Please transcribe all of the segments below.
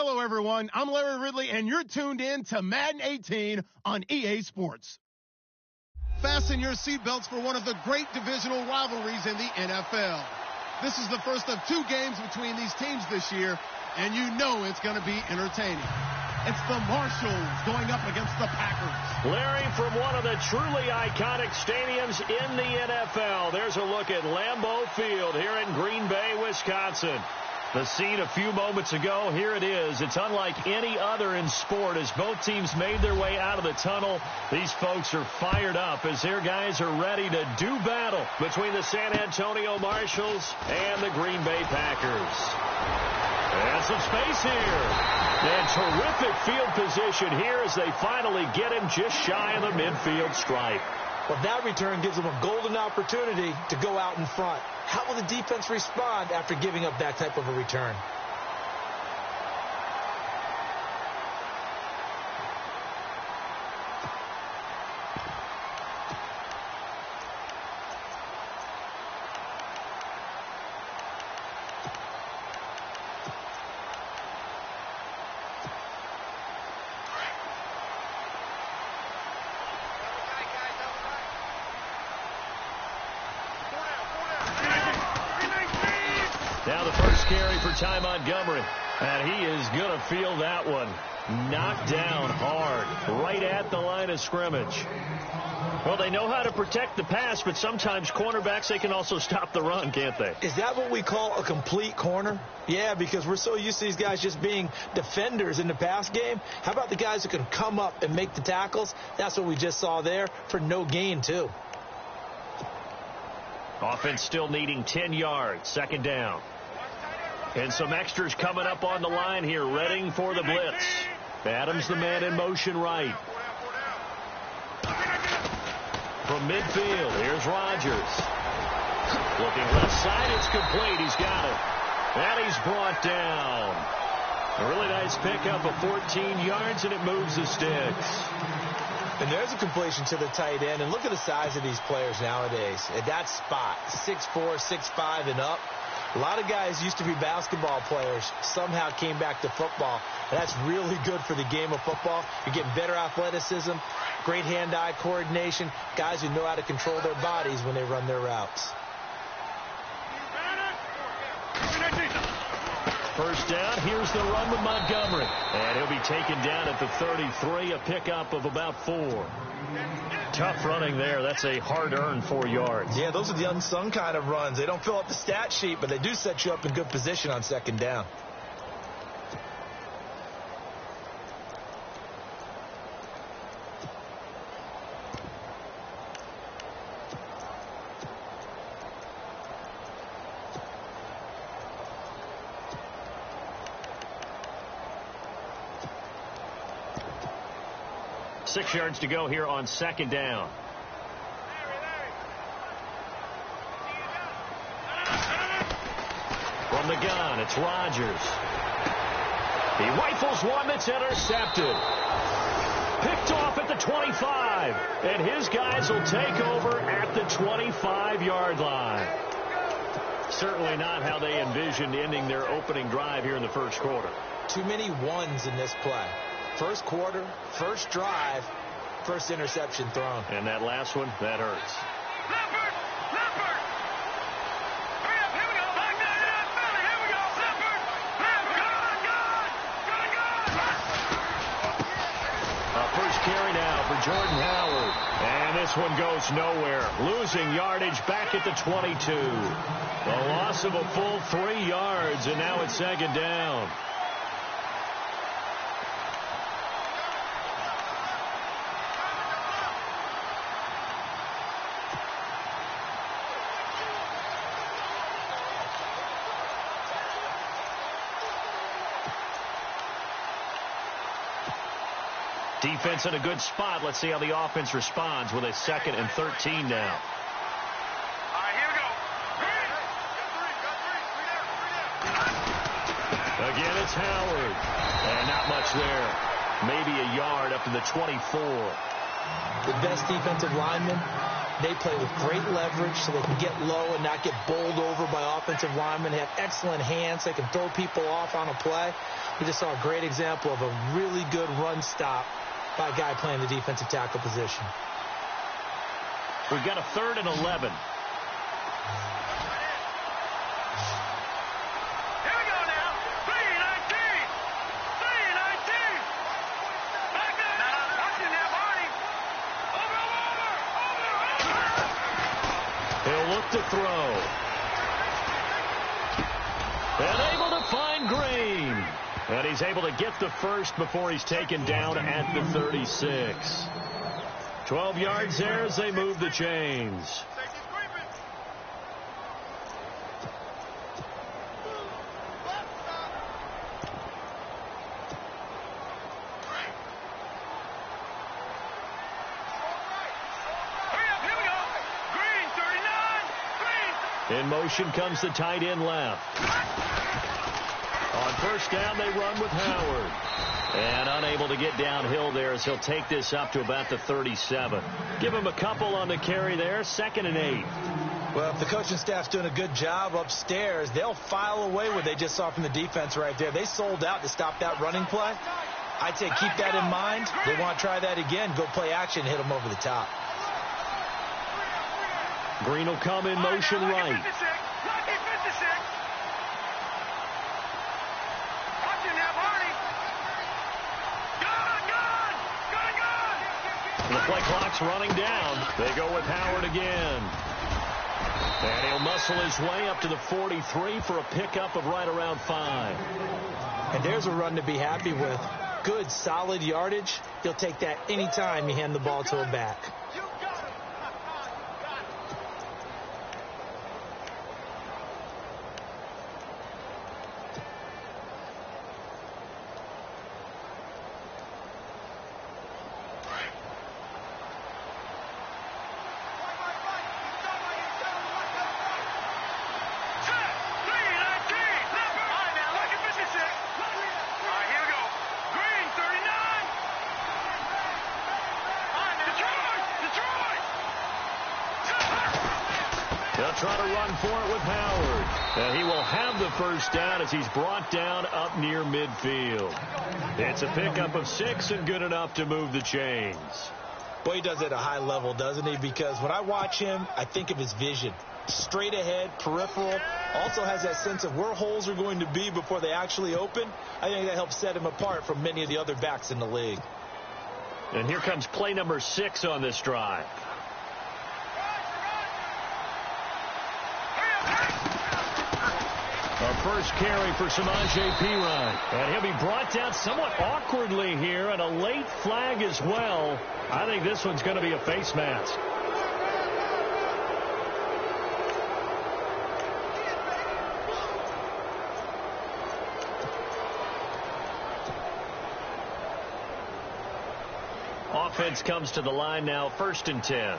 Hello, everyone. I'm Larry Ridley, and you're tuned in to Madden 18 on EA Sports. Fasten your seatbelts for one of the great divisional rivalries in the NFL. This is the first of 2 games between these teams this year, and you know it's going to be entertaining. It's the Marshalls going up against the Packers. Larry, from one of the truly iconic stadiums in the NFL, there's a look at Lambeau Field here in Green Bay, Wisconsin. The scene a few moments ago, here it is. It's unlike any other in sport as both teams made their way out of the tunnel. These folks are fired up as their guys are ready to do battle between the San Antonio Marshalls and the Green Bay Packers. And some space here. And terrific field position here as they finally get him just shy of the midfield stripe. Well, that return gives them a golden opportunity to go out in front. How will the defense respond after giving up that type of a return? Now the first carry for Ty Montgomery. And he is going to feel that one. Knocked down hard, right at the line of scrimmage. Well, they know how to protect the pass, but sometimes cornerbacks, they can also stop the run, can't they? Is that what we call a complete corner? Yeah, because we're so used to these guys just being defenders in the pass game. How about the guys who can come up and make the tackles? That's what we just saw there for no gain, too. Offense still needing 10 yards, second down. And some extras coming up on the line here, readying for the blitz. Adams the man in motion right. From midfield, here's Rodgers. Looking left side, it's complete. He's got it. And he's brought down. A really nice pickup of 14 yards, and it moves the sticks. And there's a completion to the tight end. And look at the size of these players nowadays. At that spot, 6'4", 6'5", and up. A lot of guys used to be basketball players, somehow came back to football. That's really good for the game of football. You're getting better athleticism, great hand-eye coordination, guys who know how to control their bodies when they run their routes. First down, here's the run with Montgomery. And he'll be taken down at the 33, a pickup of about 4. Tough running there. That's a hard-earned 4 yards. Yeah, those are the unsung kind of runs. They don't fill up the stat sheet, but they do set you up in good position on second down. Six yards to go here on second down. From the gun, it's Rodgers. He rifles one that's intercepted. Picked off at the 25. And his guys will take over at the 25-yard line. Certainly not how they envisioned ending their opening drive here in the first quarter. Too many ones in this play. First quarter, first drive, first interception thrown. And that last one, that hurts. Leopard! Leopard! Hurry up, here we go! Back there, yeah, Billy, here we go! Leopard! A first carry now for Jordan Howard. And this one goes nowhere. Losing yardage back at the 22. The loss of a full 3 yards, and now it's second down. Defense in a good spot. Let's see how the offense responds with a 2nd and 13 now. All right, here we go. Again, it's Howard. And not much there. Maybe a yard up to the 24. The best defensive lineman They play with great leverage so they can get low and not get bowled over by offensive linemen. They have excellent hands. They can throw people off on a play. We just saw a great example of a really good run stop by a guy playing the defensive tackle position. We've got a 3rd and 11. To throw. And able to find Green. And he's able to get the first before he's taken down at the 36. 12 yards there as they move the chains. In motion comes the tight end left. On first down, they run with Howard. And unable to get downhill there as he'll take this up to about the 37. Give him a couple on the carry there. 2nd and 8. Well, if the coaching staff's doing a good job upstairs, they'll file away what they just saw from the defense right there. They sold out to stop that running play. I'd say keep that in mind. They want to try that again. Go play action, hit them over the top. Green will come in motion right. The play clock's running down. They go with Howard again. And he'll muscle his way up to the 43 for a pickup of right around 5. And there's a run to be happy with. Good, solid yardage. You'll take that anytime you hand the ball to a back. They'll try to run for it with Howard. And he will have the first down as he's brought down up near midfield. It's a pickup of 6 and good enough to move the chains. Boy, he does it at a high level, doesn't he? Because when I watch him, I think of his vision. Straight ahead, peripheral. Also has that sense of where holes are going to be before they actually open. I think that helps set him apart from many of the other backs in the league. And here comes play number 6 on this drive. A first carry for Samaje Perine. And he'll be brought down somewhat awkwardly here, and a late flag as well. I think this one's going to be a face mask. Offense comes to the line now, 1st and 10.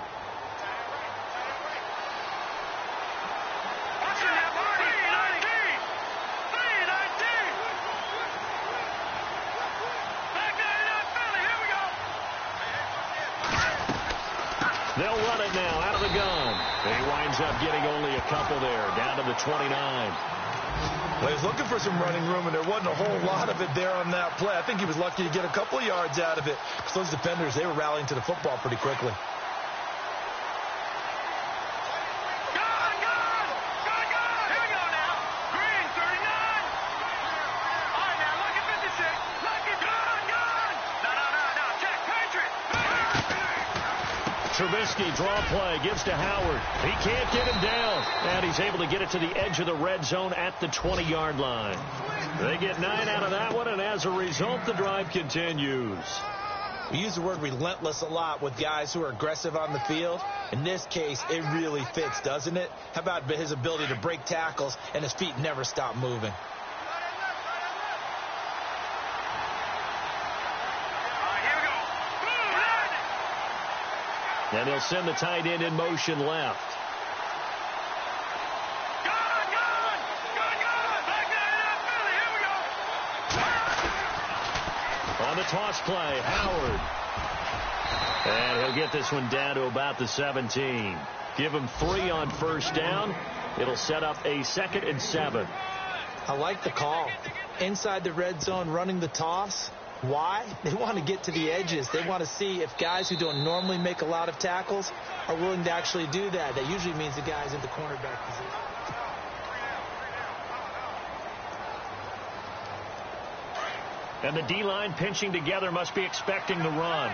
They'll run it now out of the gun. And he winds up getting only a couple there, down to the 29. Well, he was looking for some running room, and there wasn't a whole lot of it there on that play. I think he was lucky to get a couple of yards out of it, because those defenders, they were rallying to the football pretty quickly. Trubisky draw play, gives to Howard. He can't get him down. And he's able to get it to the edge of the red zone at the 20-yard line. They get 9 out of that one, and as a result, the drive continues. We use the word relentless a lot with guys who are aggressive on the field. In this case, it really fits, doesn't it? How about his ability to break tackles and his feet never stop moving? And he'll send the tight end in motion left. On the toss play, Howard. And he'll get this one down to about the 17. Give him 3 on first down. It'll set up a 2nd and 7. I like the call. Inside the red zone, running the toss. Why? They want to get to the edges. They want to see if guys who don't normally make a lot of tackles are willing to actually do that. That usually means the guys in the cornerback position. And the D-line pinching together must be expecting the run.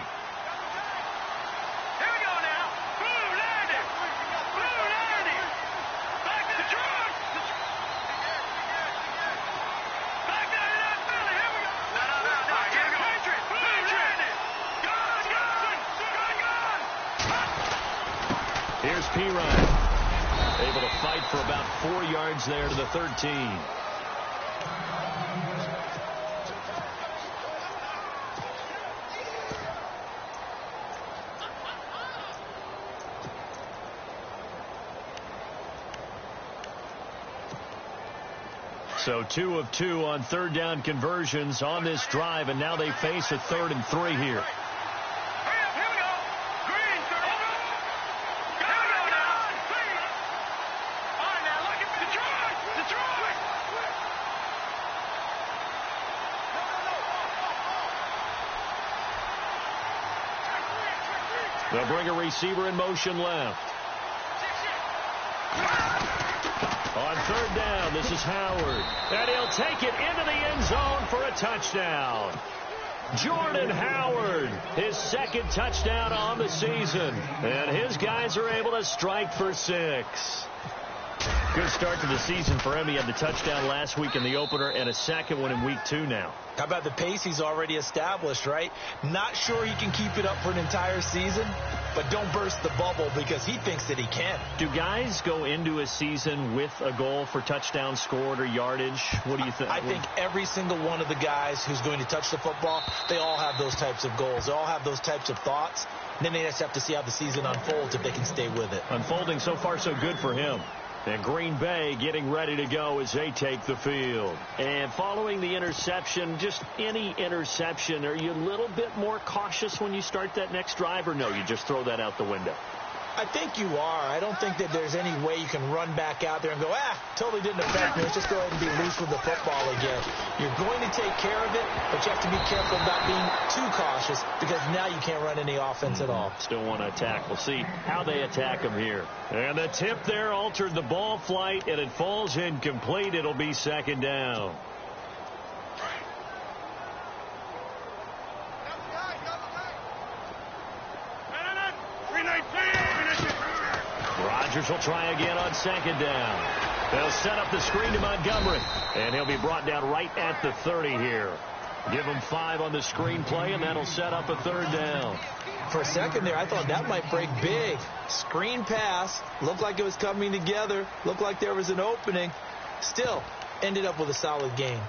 Here's P-Ryan, able to fight for about 4 yards there to the 13. So 2 of 2 on 3rd down conversions on this drive, and now they face a 3rd and 3 here. They'll bring a receiver in motion left. On 3rd down, this is Howard. And he'll take it into the end zone for a touchdown. Jordan Howard, his 2nd touchdown on the season. And his guys are able to strike for 6. Good start to the season for him. He had the touchdown last week in the opener and a 2nd one in week 2 now. How about the pace he's already established, right? Not sure he can keep it up for an entire season, but don't burst the bubble because he thinks that he can. Do guys go into a season with a goal for touchdowns scored or yardage? What do you think? I think every single one of the guys who's going to touch the football, they all have those types of goals. They all have those types of thoughts. And then they just have to see how the season unfolds if they can stay with it. Unfolding so far so good for him. And Green Bay getting ready to go as they take the field. And following the interception, just any interception, are you a little bit more cautious when you start that next drive, or no, you just throw that out the window? I think you are. I don't think that there's any way you can run back out there and go, totally didn't affect me. Let's just go ahead and be loose with the football again. You're going to take care of it, but you have to be careful about being too cautious because now you can't run any offense at all. Still want to attack. We'll see how they attack him here. And the tip there altered the ball flight, and it falls incomplete. It'll be 2nd down. Rodgers will try again on 2nd down. They'll set up the screen to Montgomery, and he'll be brought down right at the 30 here. Give him 5 on the screen play, and that'll set up a 3rd down. For a second there, I thought that might break big. Screen pass, looked like it was coming together, looked like there was an opening. Still, ended up with a solid gain.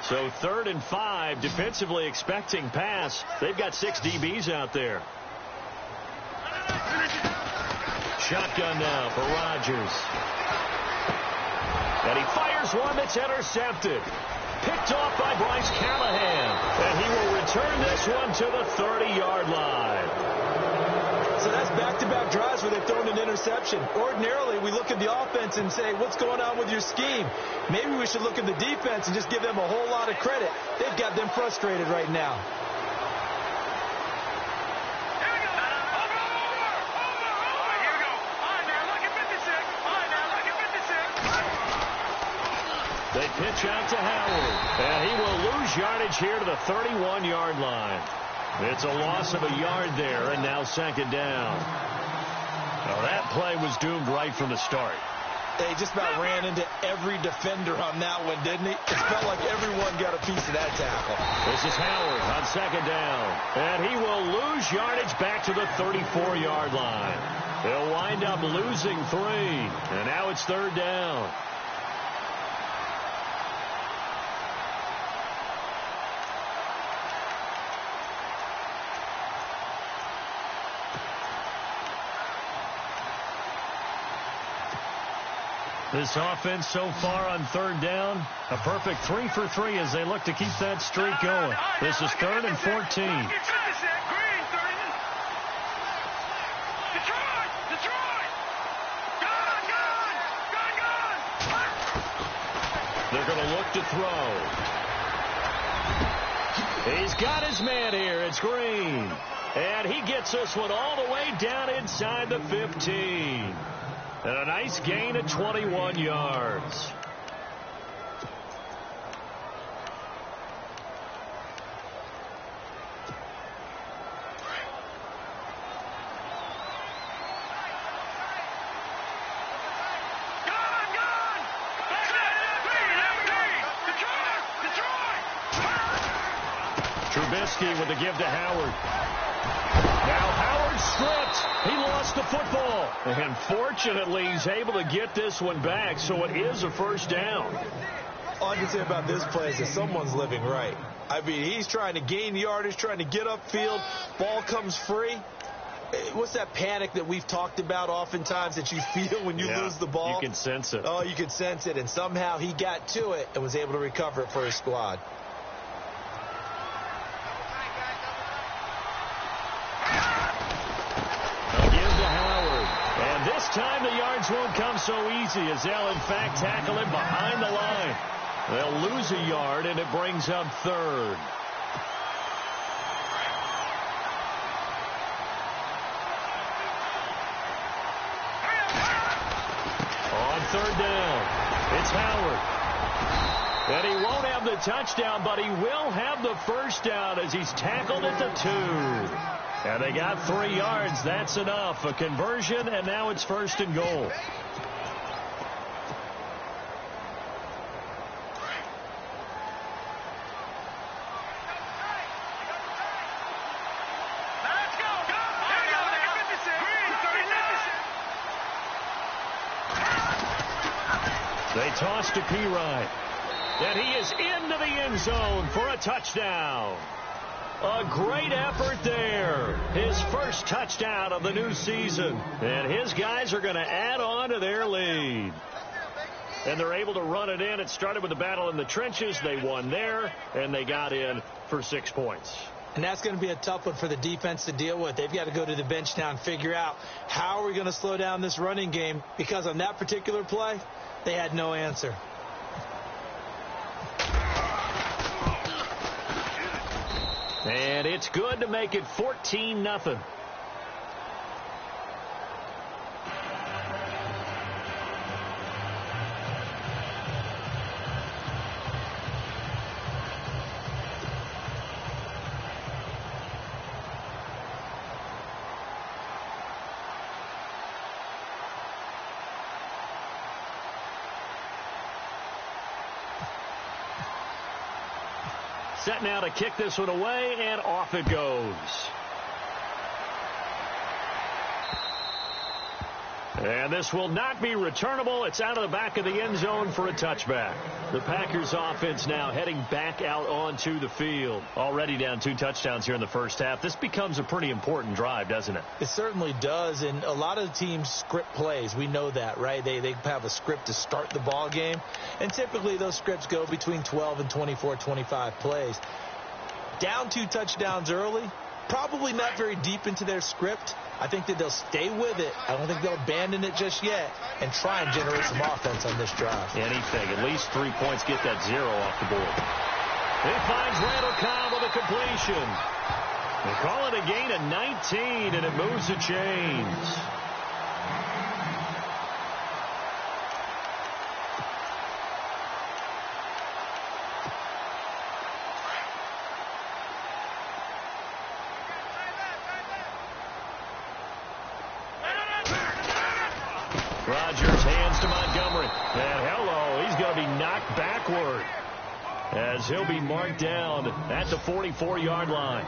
So 3rd and 5, defensively expecting pass. They've got 6 DBs out there. Shotgun now for Rodgers. And he fires one that's intercepted. Picked off by Bryce Callahan. And he will return this one to the 30-yard line. So that's back-to-back drives where they've thrown an interception. Ordinarily, we look at the offense and say, what's going on with your scheme? Maybe we should look at the defense and just give them a whole lot of credit. They've got them frustrated right now. They pitch out to Howard, and he will lose yardage here to the 31-yard line. It's a loss of a yard there, and now 2nd down. Now that play was doomed right from the start. They just about ran into every defender on that one, didn't he? It felt like everyone got a piece of that tackle. This is Howard on 2nd down, and he will lose yardage back to the 34-yard line. They'll wind up losing 3, and now it's 3rd down. This offense so far on third down, a perfect 3 for 3 as they look to keep that streak going. This is 3rd and 14. They're going to look to throw. He's got his man here. It's Green. And he gets this one all the way down inside the 15. And a nice gain of 21 yards. Trubisky with the give to Howard. Now Howard stripped. He lost the football. And fortunately, he's able to get this one back, so it is a first down. All I can say about this play is that someone's living right. I mean, he's trying to gain yardage, trying to get upfield. Ball comes free. What's that panic that we've talked about oftentimes that you feel when you lose the ball? You can sense it. Oh, you can sense it. And somehow he got to it and was able to recover it for his squad. This time the yards won't come so easy as they'll, in fact, tackle him behind the line. They'll lose a yard, and it brings up 3rd. On 3rd down, it's Howard. And he won't have the touchdown, but he will have the first down as he's tackled at the 2. And they got 3 yards. That's enough. A conversion, and now it's 1st and goal. They toss to Pirine. And he is into the end zone for a touchdown. A great effort there. His first touchdown of the new season. And his guys are going to add on to their lead. And they're able to run it in. It started with a battle in the trenches. They won there, and they got in for 6 points. And that's going to be a tough one for the defense to deal with. They've got to go to the bench now and figure out how are we going to slow down this running game, because on that particular play, they had no answer. And it's good to make it 14-0. Set now to kick this one away, and off it goes. And this will not be returnable. It's out of the back of the end zone for a touchback. The Packers offense now heading back out onto the field. Already down 2 touchdowns here in the first half. This becomes a pretty important drive, doesn't it? It certainly does, and a lot of teams script plays. We know that, right? They have a script to start the ball game, and typically those scripts go between 12 and 24, 25 plays. Down 2 touchdowns early, probably not very deep into their script. I think that they'll stay with it. I don't think they'll abandon it just yet and try and generate some offense on this drive. Anything. At least 3 points, get that 0 off the board. He finds Randall Cobb with a completion. They call it a gain of 19, and it moves the chains. Rodgers hands to Montgomery. And hello, he's going to be knocked backward as he'll be marked down at the 44-yard line.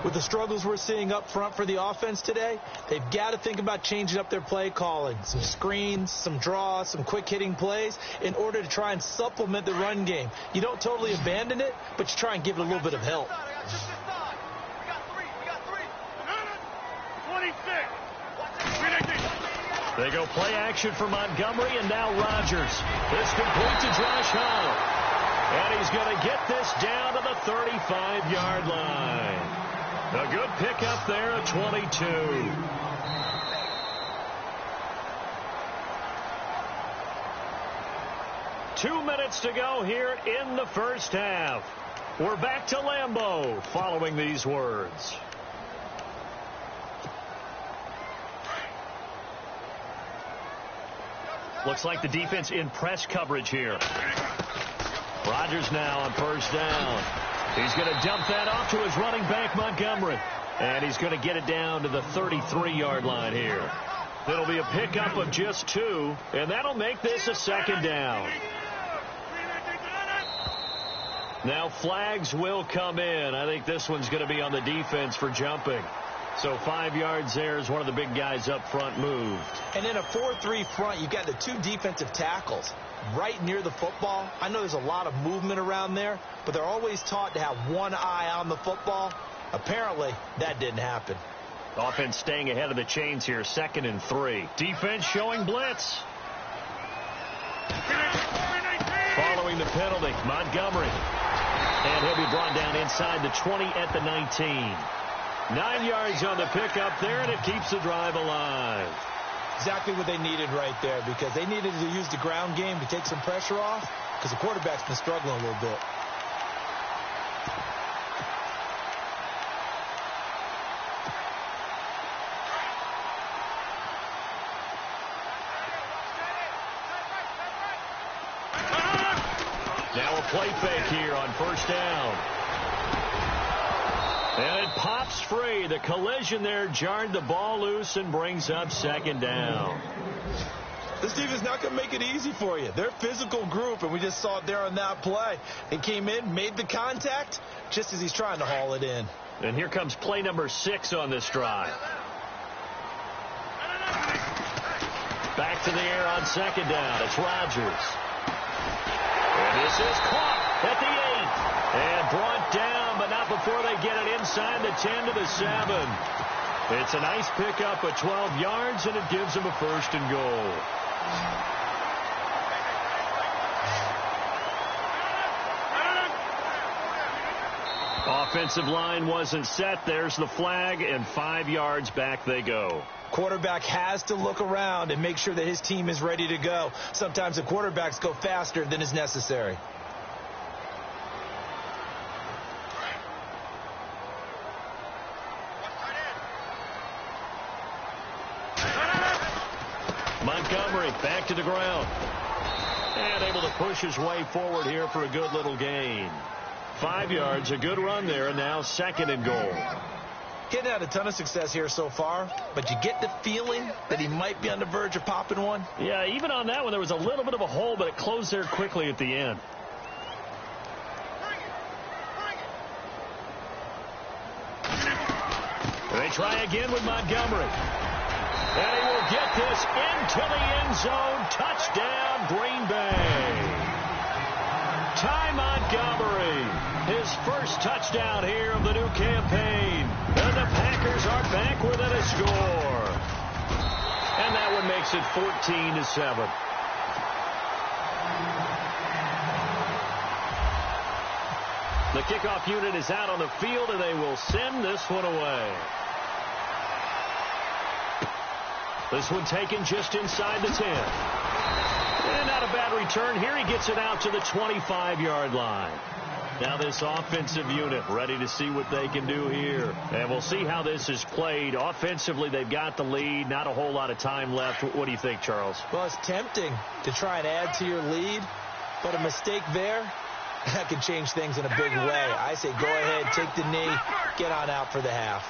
With the struggles we're seeing up front for the offense today, they've got to think about changing up their play calling. Some screens, some draws, some quick-hitting plays in order to try and supplement the run game. You don't totally abandon it, but you try and give it a little bit of help. They go play action for Montgomery, and now Rodgers. This complete to Josh Hull. And he's going to get this down to the 35-yard line. A good pickup there at 22. Two minutes to go here in the first half. We're back to Lambeau following these words. Looks like the defense in press coverage here. Rodgers now on first down. He's going to dump that off to his running back, Montgomery. And he's going to get it down to the 33-yard line here. It'll be a pickup of just 2, and that'll make this a second down. Now flags will come in. I think this one's going to be on the defense for jumping. So 5 yards there as one of the big guys up front moved. And in a 4-3 front, you've got the 2 defensive tackles right near the football. I know there's a lot of movement around there, but they're always taught to have one eye on the football. Apparently, that didn't happen. Offense staying ahead of the chains here, 2nd and 3. Defense showing blitz. Following the penalty, Montgomery. And he'll be brought down inside the 20 at the 19. 9 yards on the pickup there, and it keeps the drive alive. Exactly what they needed right there, because they needed to use the ground game to take some pressure off, because the quarterback's been struggling a little bit. Now a play fake here on first down. And it pops free. The collision there jarred the ball loose and brings up 2nd down. This defense not going to make it easy for you. They're a physical group, and we just saw it there on that play. They came in, made the contact, just as he's trying to haul it in. And here comes play number 6 on this drive. Back to the air on 2nd down. It's Rodgers. And this is caught at the 8. And brought down, but not before they get it inside the 10 to the 7. It's a nice pickup of 12 yards, and it gives them a 1st and goal. Offensive line wasn't set. There's the flag, and 5 yards back they go. Quarterback has to look around and make sure that his team is ready to go. Sometimes the quarterbacks go faster than is necessary. Montgomery back to the ground. And able to push his way forward here for a good little gain. 5 yards, a good run there, and now 2nd and goal. Getting had a ton of success here so far, but you get the feeling that he might be on the verge of popping one. Yeah, even on that one, there was a little bit of a hole, but it closed there quickly at the end. They try again with Montgomery. And he will get this into the end zone. Touchdown, Green Bay. Ty Montgomery, his first touchdown here of the new campaign. And the Packers are back within a score. And that one makes it 14-7. The kickoff unit is out on the field, and they will send this one away. This one taken just inside the 10. And not a bad return. Here he gets it out to the 25-yard line. Now this offensive unit ready to see what they can do here. And we'll see how this is played. Offensively, they've got the lead. Not a whole lot of time left. What do you think, Charles? Well, it's tempting to try and add to your lead, but a mistake there, that could change things in a big way. I say go ahead, take the knee, get on out for the half.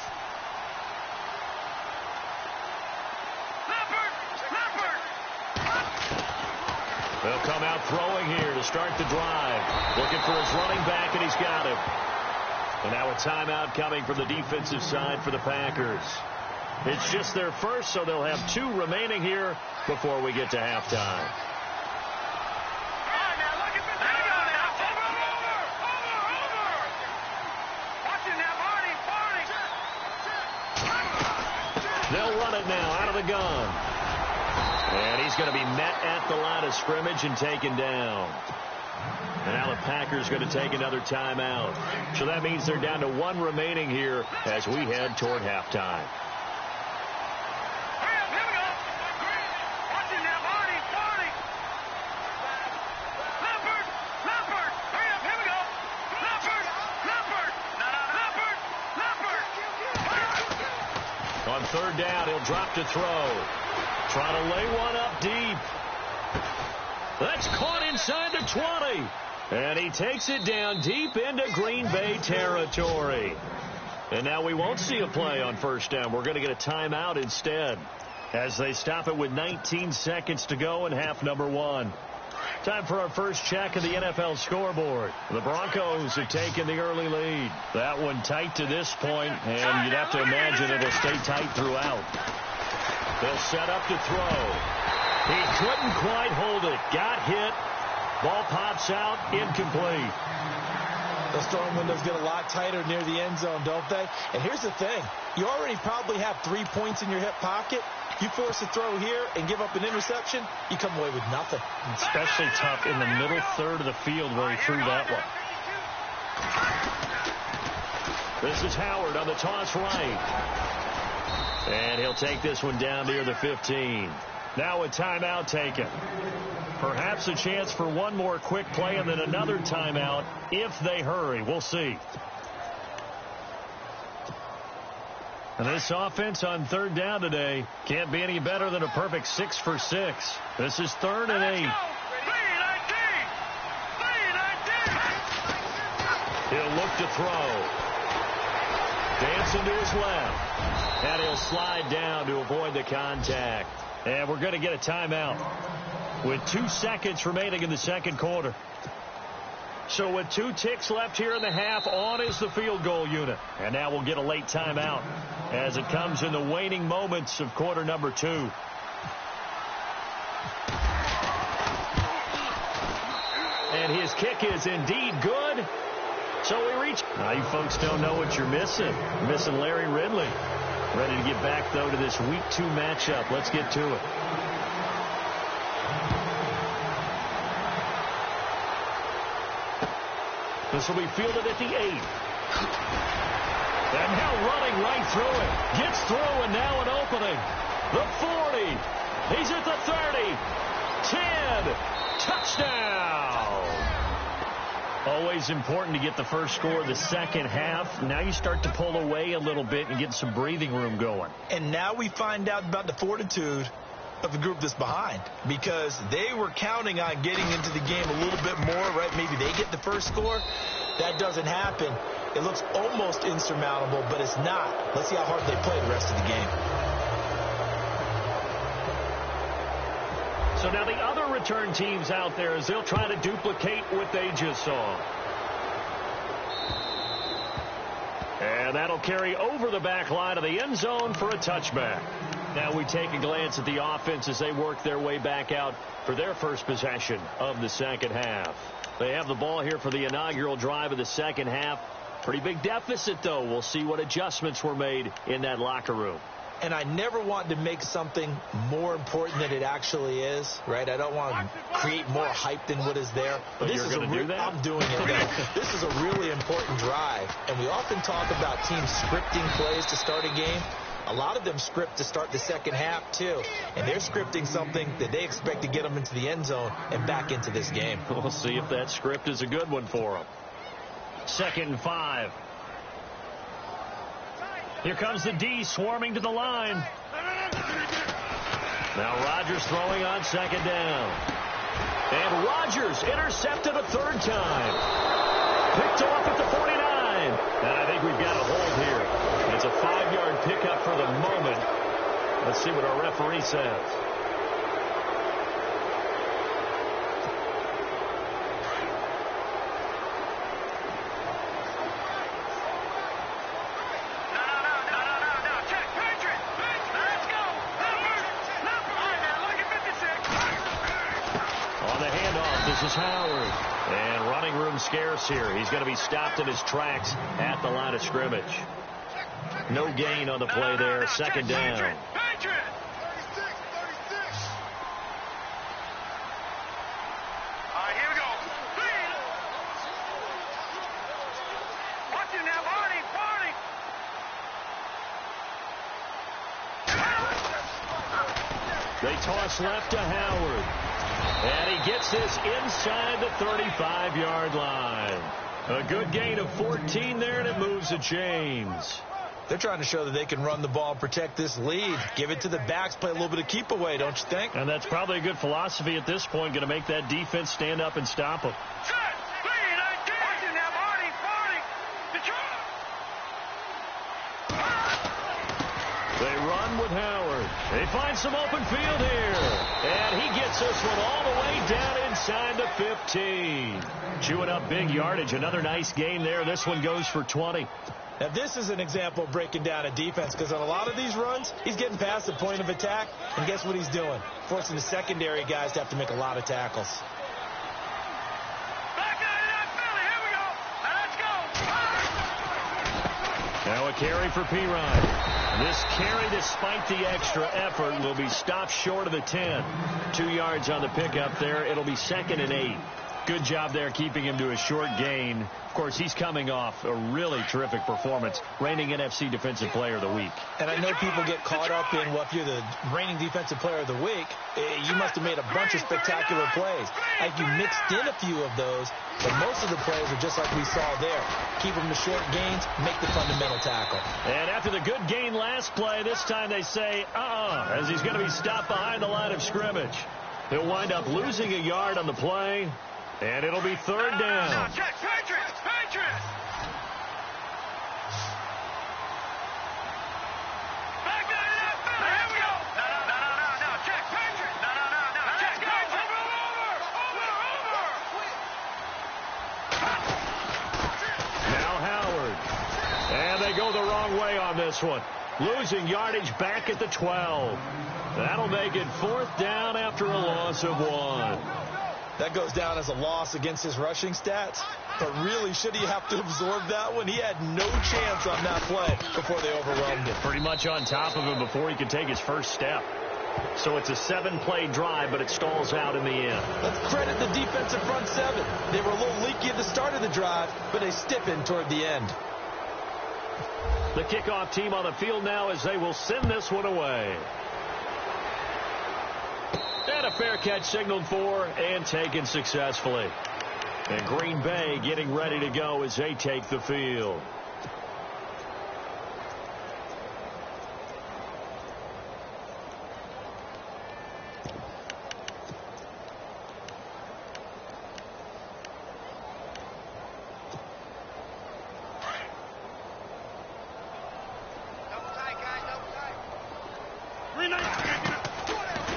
They'll come out throwing here to start the drive. Looking for his running back, and he's got him. And now a timeout coming from the defensive side for the Packers. It's just their first, so they'll have 2 remaining here before we get to halftime. They'll run it now out of the gun. And he's going to be met at the line of scrimmage and taken down. And now the Packers going to take another timeout. So that means they're down to one remaining here as we head toward halftime. On third down, he'll drop to throw. Trying to lay one up deep. That's caught inside the 20. And he takes it down deep into Green Bay territory. And now we won't see a play on first down. We're going to get a timeout instead as they stop it with 19 seconds to go in half number one. Time for our first check of the NFL scoreboard. The Broncos have taken the early lead. That one tight to this point, and you'd have to imagine it'll stay tight throughout. They'll set up to throw. He couldn't quite hold it. Got hit. Ball pops out. Incomplete. Those throwing windows get a lot tighter near the end zone, don't they? And here's the thing. You already probably have 3 points in your hip pocket. You force a throw here and give up an interception, you come away with nothing. Especially tough in the middle third of the field where he threw that one. This is Howard on the toss right. And he'll take this one down near the 15. Now a timeout taken. Perhaps a chance for one more quick play and then another timeout if they hurry. We'll see. And this offense on third down today can't be any better than a perfect 6 for 6. This is 3rd and 8. He'll look to throw. Dancing to his left. And he'll slide down to avoid the contact. And we're going to get a timeout with 2 seconds remaining in the second quarter. So with 2 ticks left here in the half, on is the field goal unit. And now we'll get a late timeout as it comes in the waning moments of quarter number 2. And his kick is indeed good. So we reach. Now you folks don't know what you're missing. You're missing Larry Ridley. Ready to get back, though, to this week 2 matchup. Let's get to it. This will be fielded at the 8. And now running right through it. Gets through and now an opening. The 40. He's at the 30. 10. Touchdown. Always important to get the first score of the second half. Now you start to pull away a little bit and get some breathing room going. And now we find out about the fortitude of the group that's behind, because they were counting on getting into the game a little bit more, right? Maybe they get the first score. That doesn't happen. It looks almost insurmountable, but it's not. Let's see how hard they play the rest of the game. So now the other return teams out there, as they'll try to duplicate what they just saw. And that'll carry over the back line of the end zone for a touchback. Now we take a glance at the offense as they work their way back out for their first possession of the second half. They have the ball here for the inaugural drive of the second half. Pretty big deficit, though. We'll see what adjustments were made in that locker room. And I never want to make something more important than it actually is, right? I don't want to create more hype than what is there. But this is going to do that? I'm doing it. This is a really important drive. And we often talk about teams scripting plays to start a game. A lot of them script to start the second half, too. And they're scripting something that they expect to get them into the end zone and back into this game. We'll see if that script is a good one for them. 2nd and 5. Here comes the D swarming to the line. Now Rodgers throwing on 2nd down. And Rodgers intercepted a 3rd time. Picked off at the 49. And I think we've got a hold here. It's a 5-yard pickup for the moment. Let's see what our referee says. This is Howard. And running room scarce here. He's going to be stopped in his tracks at the line of scrimmage. No gain on the play there. 2nd down. They toss left to Howard. And he gets this inside the 35-yard line. A good gain of 14 there, and it moves the chains. They're trying to show that they can run the ball and protect this lead. Give it to the backs, play a little bit of keep away, don't you think? And that's probably a good philosophy at this point, going to make that defense stand up and stop them. Set. Lead. Watching now. Marty. Detroit. They run with Howard. They find some open field here. And he gets this one all the way down inside the 15. Chewing up big yardage. Another nice gain there. This one goes for 20. Now, this is an example of breaking down a defense, because on a lot of these runs, he's getting past the point of attack, and guess what he's doing? Forcing the secondary guys to have to make a lot of tackles. Back out of that Philly. Here we go. Now let's go. Now a carry for Pirine. This carry, despite the extra effort, will be stopped short of the 10. 2 yards on the pickup there. It'll be 2nd and 8. Good job there keeping him to a short gain. Of course, he's coming off a really terrific performance, reigning NFC Defensive Player of the Week. And I know people get caught up in, well, if you're the reigning Defensive Player of the Week, you must have made a bunch of spectacular plays. Like, you mixed in a few of those, but most of the plays are just like we saw there. Keep them to short gains, make the fundamental tackle. And after the good gain last play, this time they say, as he's going to be stopped behind the line of scrimmage. He'll wind up losing a yard on the play. And it'll be 3rd down. Check. Patriots. Back out of that Philly. Here we go. No. Check. Patriots. No. Check. Go. Over. Now Howard. And they go the wrong way on this one. Losing yardage back at the 12. That'll make it 4th down after a loss of 1. That goes down as a loss against his rushing stats. But really, should he have to absorb that one? He had no chance on that play before they overwhelmed him. Pretty much on top of him before he could take his first step. So it's a 7-play drive, but it stalls out in the end. Let's credit the defensive front 7. They were a little leaky at the start of the drive, but they stiffened toward the end. The kickoff team on the field now as they will send this one away. And a fair catch signaled for and taken successfully. And Green Bay getting ready to go as they take the field.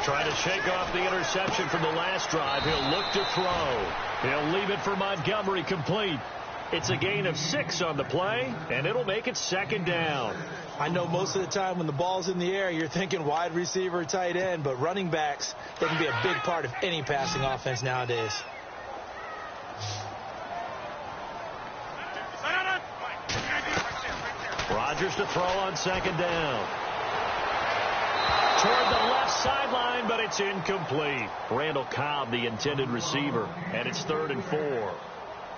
Trying to shake off the interception from the last drive. He'll look to throw. He'll leave it for Montgomery complete. It's a gain of 6 on the play, and it'll make it 2nd down. I know most of the time when the ball's in the air, you're thinking wide receiver, tight end, but running backs, they can be a big part of any passing offense nowadays. Rodgers to throw on 2nd down. Toward the left sideline, but it's incomplete. Randall Cobb, the intended receiver, and it's 3rd and 4.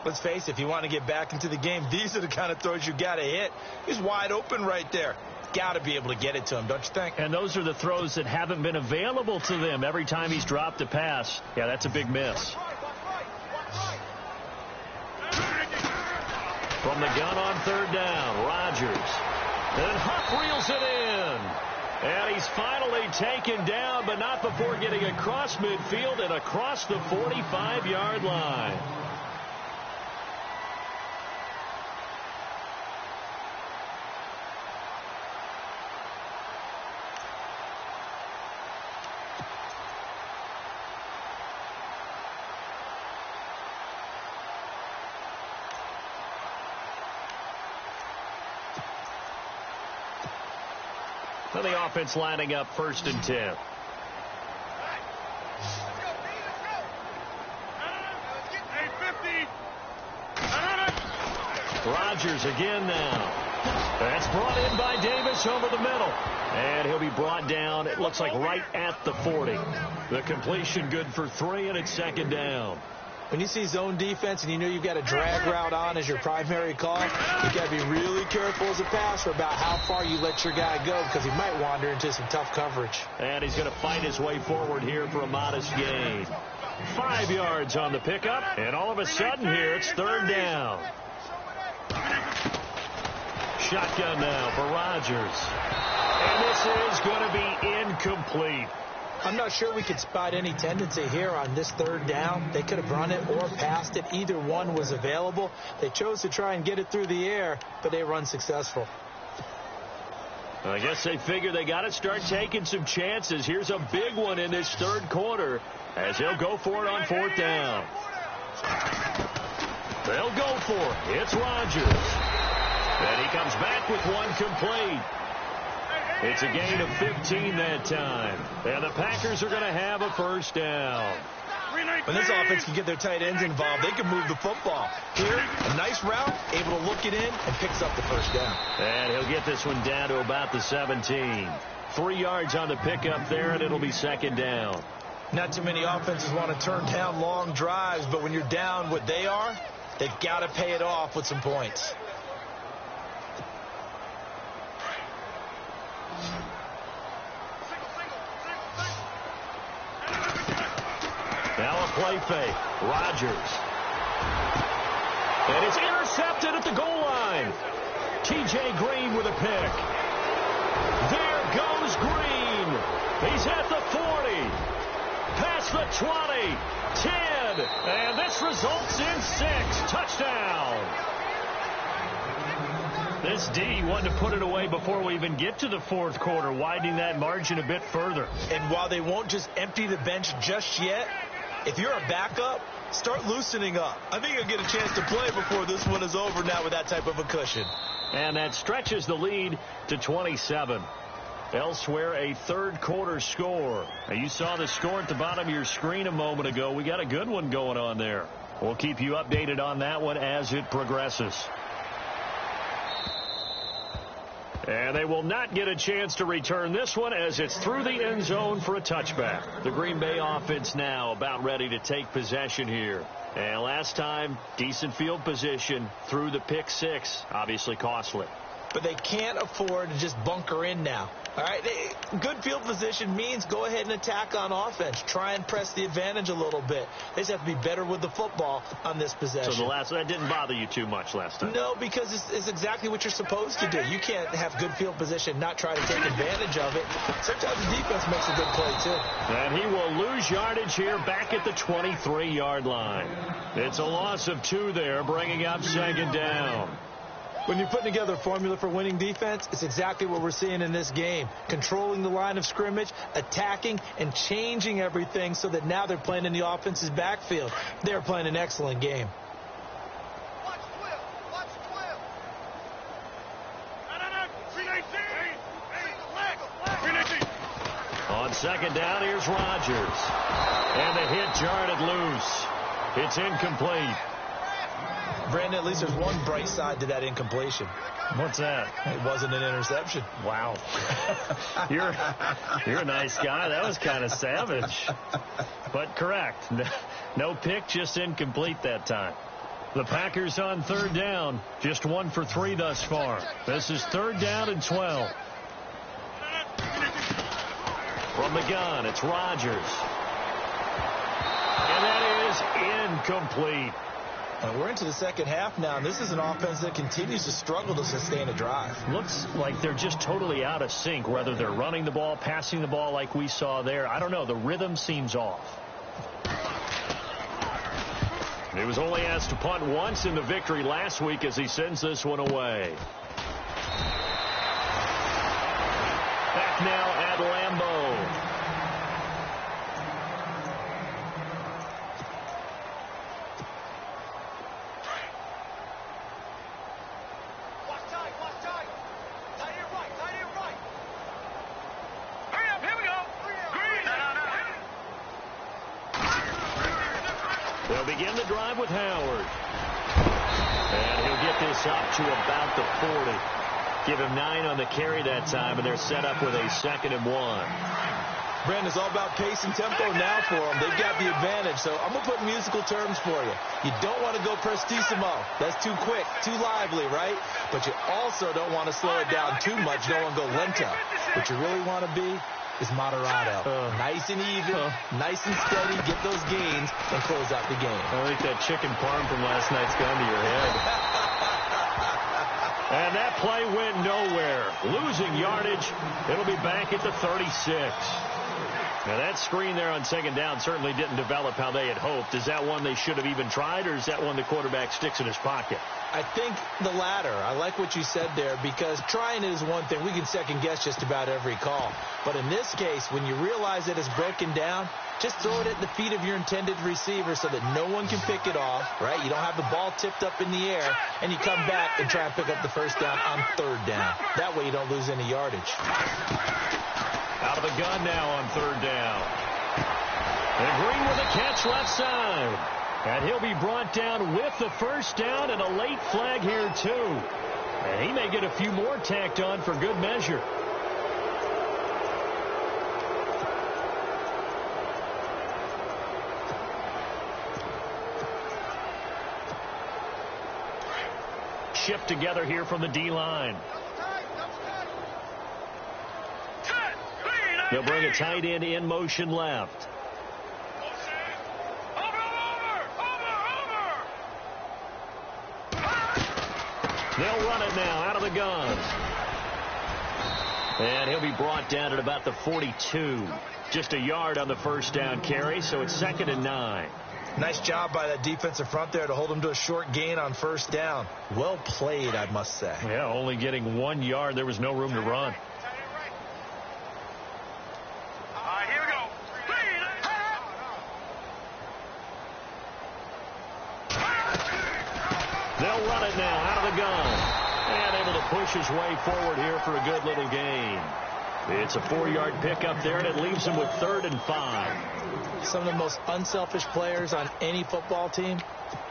Let's face it, if you want to get back into the game, these are the kind of throws you got to hit. He's wide open right there. Got to be able to get it to him, don't you think? And those are the throws that haven't been available to them every time he's dropped a pass. Yeah, that's a big miss. From the gun on 3rd down, Rodgers. And Huck reels it in. And he's finally taken down, but not before getting across midfield and across the 45-yard line. So the offense lining up 1st and 10. Rodgers again now. That's brought in by Davis over the middle. And he'll be brought down, it looks like right at the 40. The completion good for 3, and it's 2nd down. When you see zone defense and you know you've got a drag route on as your primary call, you've got to be really careful as a passer about how far you let your guy go because he might wander into some tough coverage. And he's going to fight his way forward here for a modest gain. 5 yards on the pickup, and all of a sudden here it's third down. Shotgun now for Rodgers. And this is going to be incomplete. I'm not sure we could spot any tendency here on this third down. They could have run it or passed it. Either one was available. They chose to try and get it through the air, but they were unsuccessful. I guess they figure they got to start taking some chances. Here's a big one in this third quarter as they'll go for it on fourth down. They'll go for it. It's Rodgers. And he comes back with one complete. It's a gain of 15 that time. And the Packers are going to have a first down. When this offense can get their tight ends involved, they can move the football. Here, a nice route, able to look it in, and picks up the first down. And he'll get this one down to about the 17. 3 yards on the pickup there, and it'll be second down. Not too many offenses want to turn down long drives, but when you're down what they are, they've got to pay it off with some points. Now a play fake. Rodgers. And it's intercepted at the goal line. T.J. Green with a pick. There goes Green. He's at the 40. Past the 20. 10. And this results in 6. Touchdown. This D wanted to put it away before we even get to the fourth quarter, widening that margin a bit further. And while they won't just empty the bench just yet, if you're a backup, start loosening up. I think you'll get a chance to play before this one is over now with that type of a cushion. And that stretches the lead to 27. Elsewhere, a third quarter score. Now, you saw the score at the bottom of your screen a moment ago. We got a good one going on there. We'll keep you updated on that one as it progresses. And they will not get a chance to return this one as it's through the end zone for a touchback. The Green Bay offense now about ready to take possession here. And last time, decent field position through the pick six. Obviously costly. But they can't afford to just bunker in now. All right, good field position means go ahead and attack on offense. Try and press the advantage a little bit. They just have to be better with the football on this possession. So that didn't bother you too much last time? No, because it's exactly what you're supposed to do. You can't have good field position, not try to take advantage of it. Sometimes the defense makes a good play, too. And he will lose yardage here back at the 23-yard line. It's a loss of 2 there, bringing up second down. When you're putting together a formula for winning defense, it's exactly what we're seeing in this game. Controlling the line of scrimmage, attacking, and changing everything so that now they're playing in the offense's backfield. They're playing an excellent game. Watch Will. Watch Will. No. On second down, here's Rodgers. And the hit jarred it loose. It's incomplete. Brandon, at least there's one bright side to that incompletion. What's that? It wasn't an interception. Wow. You're a nice guy. That was kind of savage. But correct. No pick, just incomplete that time. The Packers on third down. Just 1 for 3 thus far. This is third down and 12. From the gun, it's Rodgers. And that is incomplete. And we're into the second half now, and this is an offense that continues to struggle to sustain a drive. Looks like they're just totally out of sync, whether they're running the ball, passing the ball like we saw there. I don't know. The rhythm seems off. He was only asked to punt once in the victory last week as he sends this one away. Back now at Lambeau. They'll begin the drive with Howard. And he'll get this up to about the 40. Give him 9 on the carry that time, and they're set up with a 2nd and 1. Brandon, it's all about pace and tempo now for them. They've got the advantage, so I'm going to put musical terms for you. You don't want to go prestissimo. That's too quick, too lively, right? But you also don't want to slow it down too much. You don't want to go lento. What you really want to be is moderato. Nice and even, nice and steady, get those gains, and close out the game. I think that chicken parm from last night's gone to your head. And that play went nowhere. Losing yardage. It'll be back at the 36. Now, that screen there on second down certainly didn't develop how they had hoped. Is that one they should have even tried, or is that one the quarterback sticks in his pocket? I think the latter. I like what you said there, because trying it is one thing. We can second-guess just about every call. But in this case, when you realize that it's broken down, just throw it at the feet of your intended receiver so that no one can pick it off, right? You don't have the ball tipped up in the air, and you come back and try and pick up the first down on third down. That way you don't lose any yardage. Out of the gun now on third down. And Green with a catch left side. And he'll be brought down with the first down and a late flag here, too. And he may get a few more tacked on for good measure. Shift together here from the D-line. They'll bring a tight end in motion left. They'll run it now out of the gun. And he'll be brought down at about the 42. Just a yard on the first down carry, so it's 2nd and 9. Nice job by that defensive front there to hold him to a short gain on first down. Well played, I must say. Yeah, only getting 1 yard. There was no room to run. They'll run it now out of the gun. And able to push his way forward here for a good little gain. It's a 4-yard pickup there, and it leaves him with 3rd and 5. Some of the most unselfish players on any football team,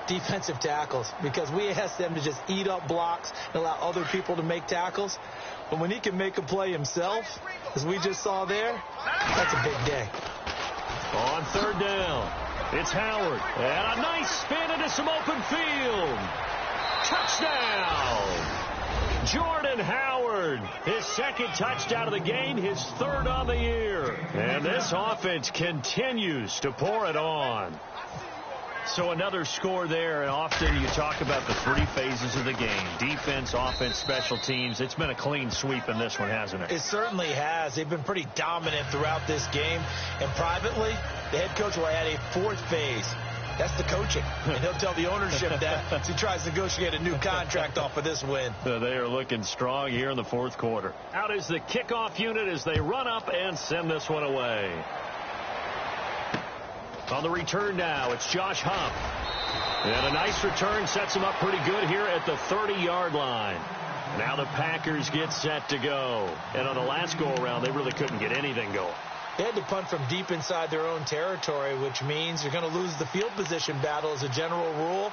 defensive tackles, because we ask them to just eat up blocks and allow other people to make tackles. But when he can make a play himself, as we just saw there, that's a big day. On third down, it's Howard. And a nice spin into some open field. Touchdown! Jordan Howard, his 2nd touchdown of the game, his 3rd on the year. And this offense continues to pour it on. So another score there, and often you talk about the 3 phases of the game. Defense, offense, special teams. It's been a clean sweep in this one, hasn't it? It certainly has. They've been pretty dominant throughout this game. And privately, the head coach will add a 4th phase. That's the coaching. And he'll tell the ownership that as he tries to negotiate a new contract off of this win. They are looking strong here in the 4th quarter. Out is the kickoff unit as they run up and send this one away. On the return now, it's Josh Huff. And a nice return sets him up pretty good here at the 30-yard line. Now the Packers get set to go. And on the last go-around, they really couldn't get anything going. They had to punt from deep inside their own territory, which means you're going to lose the field position battle as a general rule.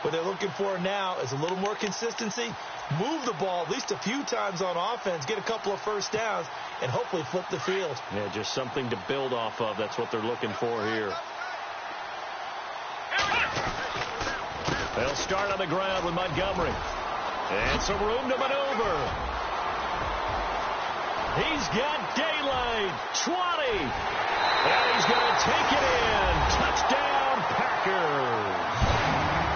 What they're looking for now is a little more consistency, move the ball at least a few times on offense, get a couple of first downs, and hopefully flip the field. Yeah, just something to build off of. That's what they're looking for here. They'll start on the ground with Montgomery. And some room to maneuver. He's got daylight. 20. And he's going to take it in. Touchdown, Packers.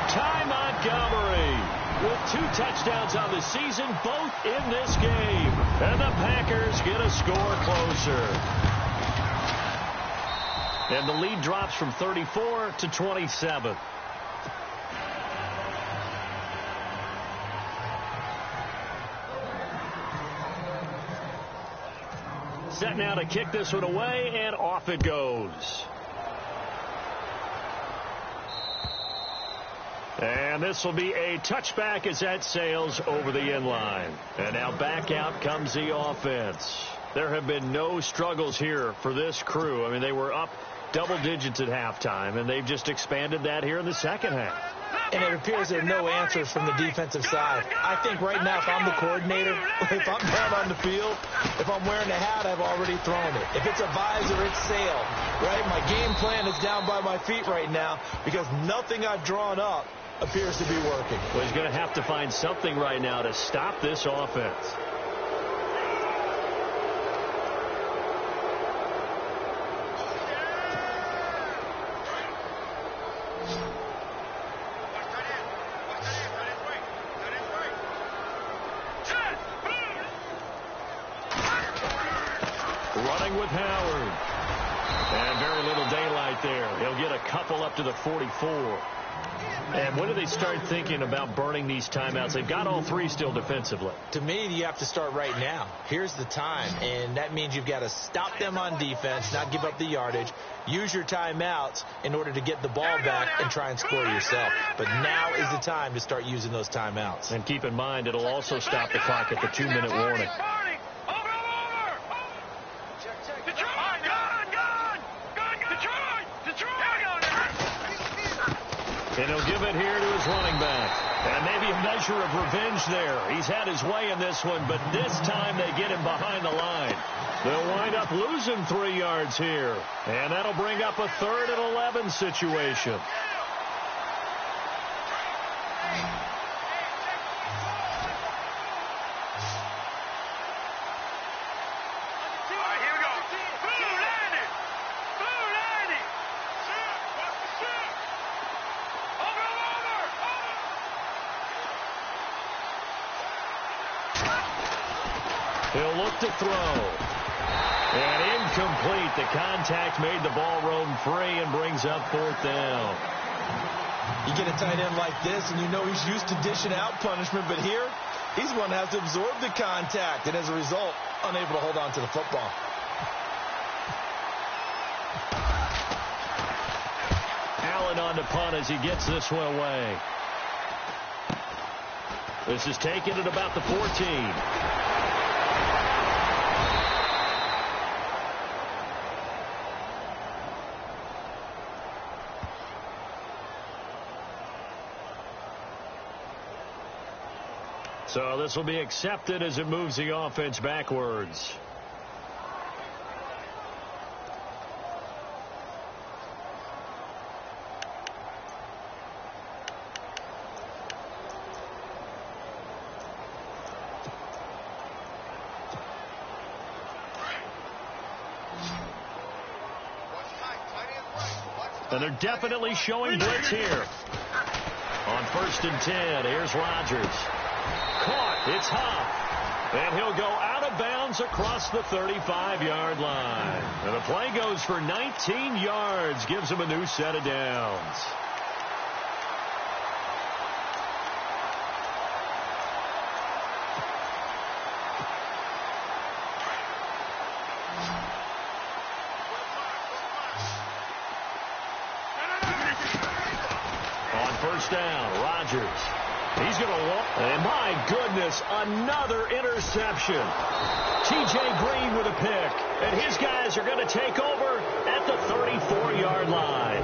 Ty Montgomery with 2 touchdowns on the season, both in this game. And the Packers get a score closer. And the lead drops from 34 to 27. Set now to kick this one away, and off it goes. And this will be a touchback as that sails over the end line. And now back out comes the offense. There have been no struggles here for this crew. I mean, they were up double digits at halftime, and they've just expanded that here in the second half. and it appears there are no answers from the defensive side. I think right now, if I'm the coordinator, if I'm down on the field, if I'm wearing a hat, I've already thrown it. If it's a visor, it's sail, right? My game plan is down by my feet right now because nothing I've drawn up appears to be working. Well, he's going to have to find something right now to stop this offense. Running with Howard. And very little daylight there. He'll get a couple up to the 44. And when do they start thinking about burning these timeouts? They've got all three still defensively. To me, you have to start right now. Here's the time, and that means you've got to stop them on defense, not give up the yardage, use your timeouts in order to get the ball back and try and score yourself. But now is the time to start using those timeouts. And keep in mind, it'll also stop the clock at the 2-minute warning. And he'll give it here to his running back. And maybe a measure of revenge there. He's had his way in this one, but this time they get him behind the line. They'll wind up losing 3 yards here. And that'll bring up a 3rd and 11 situation. He'll look to throw. And incomplete. The contact made the ball roam free and brings up 4th down. You get a tight end like this, and you know he's used to dishing out punishment, but here, he's going to have to absorb the contact, and as a result, unable to hold on to the football. Allen on the punt as he gets this one away. This is taken at about the 14. So this will be accepted as it moves the offense backwards. And they're definitely showing blitz here. On 1st and 10, here's Rodgers. Caught. It's Huff. And he'll go out of bounds across the 35-yard line. And the play goes for 19 yards. Gives him a new set of downs. On 1st down, Rodgers. He's going to walk. And my goodness, another interception. T.J. Green with a pick. And his guys are going to take over at the 34-yard line.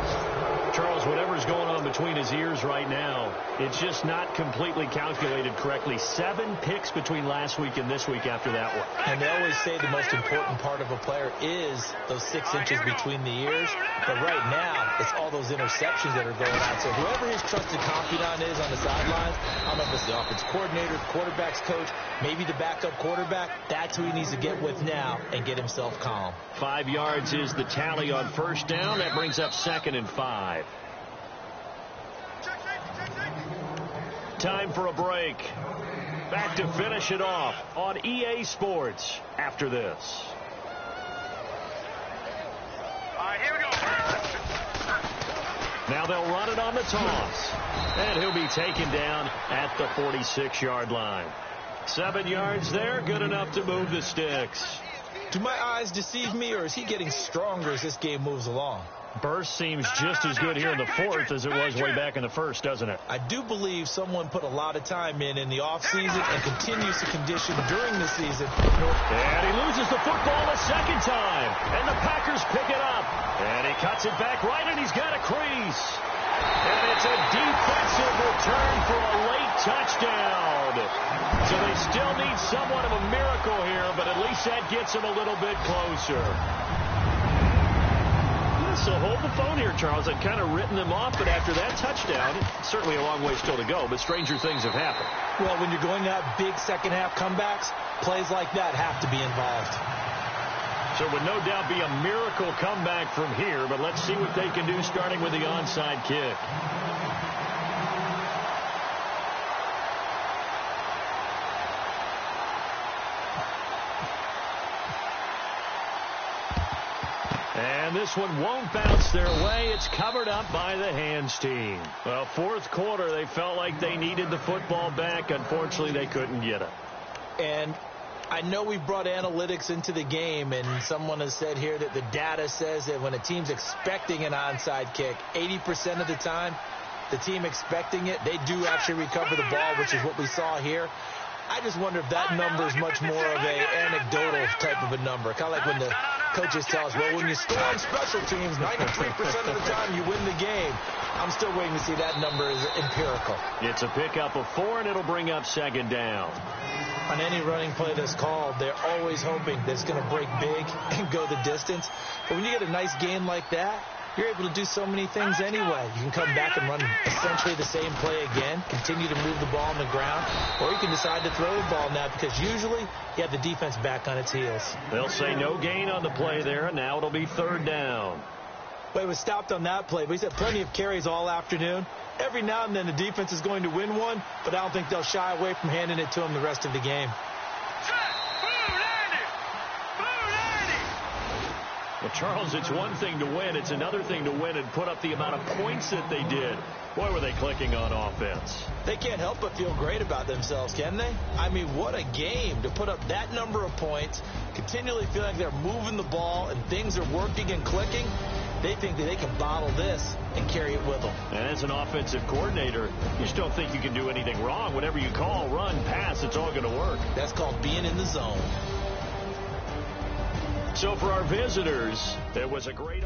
Charles, whatever's going on between his ears right now, it's just not completely calculated correctly. 7 picks between last week and this week after that one. And they always say the most important part of a player is those 6 inches between the ears. But right now, it's all those interceptions that are going on. So whoever his trusted confidant is on the sidelines, I don't know if it's the offensive coordinator, the quarterback's coach, maybe the backup quarterback, that's who he needs to get with now and get himself calm. 5 yards is the tally on 1st down. That brings up 2nd and 5. Time for a break. Back to finish it off on EA Sports after this. All right, here we go. Now they'll run it on the toss. And he'll be taken down at the 46-yard line. 7 yards there, good enough to move the sticks. Do my eyes deceive me, or is he getting stronger as this game moves along? Burst seems just as good here in the 4th as it was way back in the 1st, doesn't it? I do believe someone put a lot of time in the offseason and continues to condition during the season. And he loses the football a 2nd time. And the Packers pick it up. And he cuts it back right, and he's got a crease. And it's a defensive return for a late touchdown. So they still need somewhat of a miracle here, but at least that gets them a little bit closer. So hold the phone here, Charles. I've kind of written them off, but after that touchdown, certainly a long way still to go, but stranger things have happened. Well, when you're going out big second-half comebacks, plays like that have to be involved. So it would no doubt be a miracle comeback from here, but let's see what they can do starting with the onside kick. And this one won't bounce their way. It's covered up by the hands team. Well, fourth quarter, they felt like they needed the football back. Unfortunately, they couldn't get it. And I know we brought analytics into the game, and someone has said here that the data says that when a team's expecting an onside kick, 80% of the time, the team expecting it, they do actually recover the ball, which is what we saw here. I just wonder if that number is much more of a anecdotal type of a number. Kind of like when the coaches tell us, well, when you score on special teams, 93% of the time you win the game. I'm still waiting to see that number is empirical. It's a pickup of 4, and it'll bring up second down. On any running play that's called, they're always hoping that it's going to break big and go the distance. But when you get a nice gain like that, you're able to do so many things anyway. You can come back and run essentially the same play again, continue to move the ball on the ground, or you can decide to throw the ball now because usually you have the defense back on its heels. They'll say no gain on the play there, and now it'll be third down. Well, it was stopped on that play, but he's had plenty of carries all afternoon. Every now and then the defense is going to win one, but I don't think they'll shy away from handing it to him the rest of the game. Well, Charles, it's one thing to win. It's another thing to win and put up the amount of points that they did. Boy, were they clicking on offense. They can't help but feel great about themselves, can they? I mean, what a game to put up that number of points, continually feel like they're moving the ball and things are working and clicking. They think that they can bottle this and carry it with them. And as an offensive coordinator, you just don't think you can do anything wrong. Whatever you call, run, pass, it's all going to work. That's called being in the zone. So for our visitors, there was a great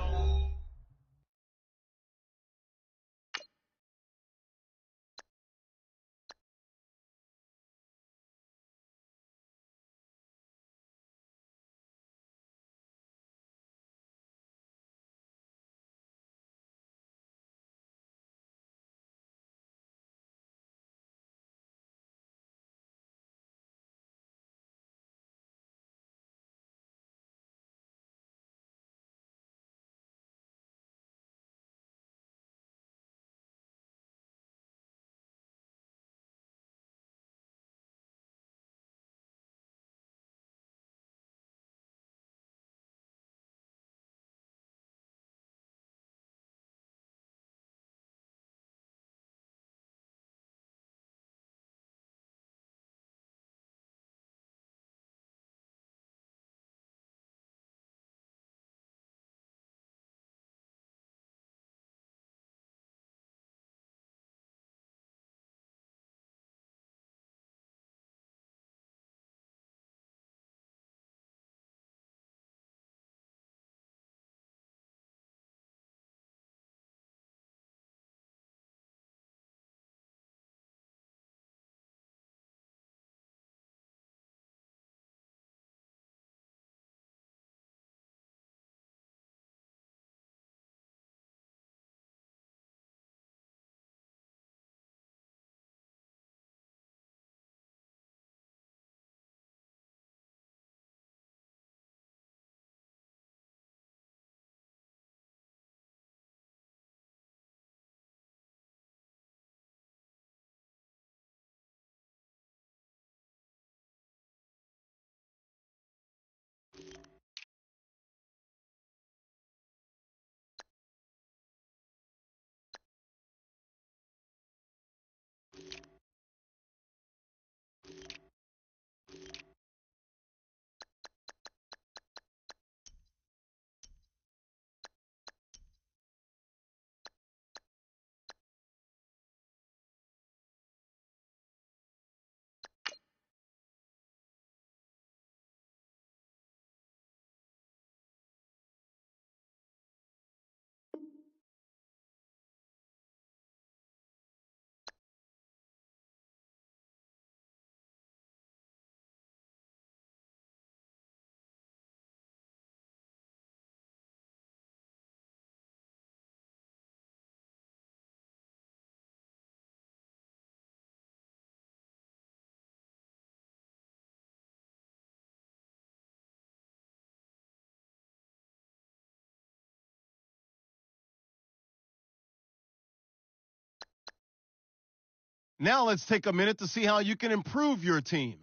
Now let's take a minute to see how you can improve your team.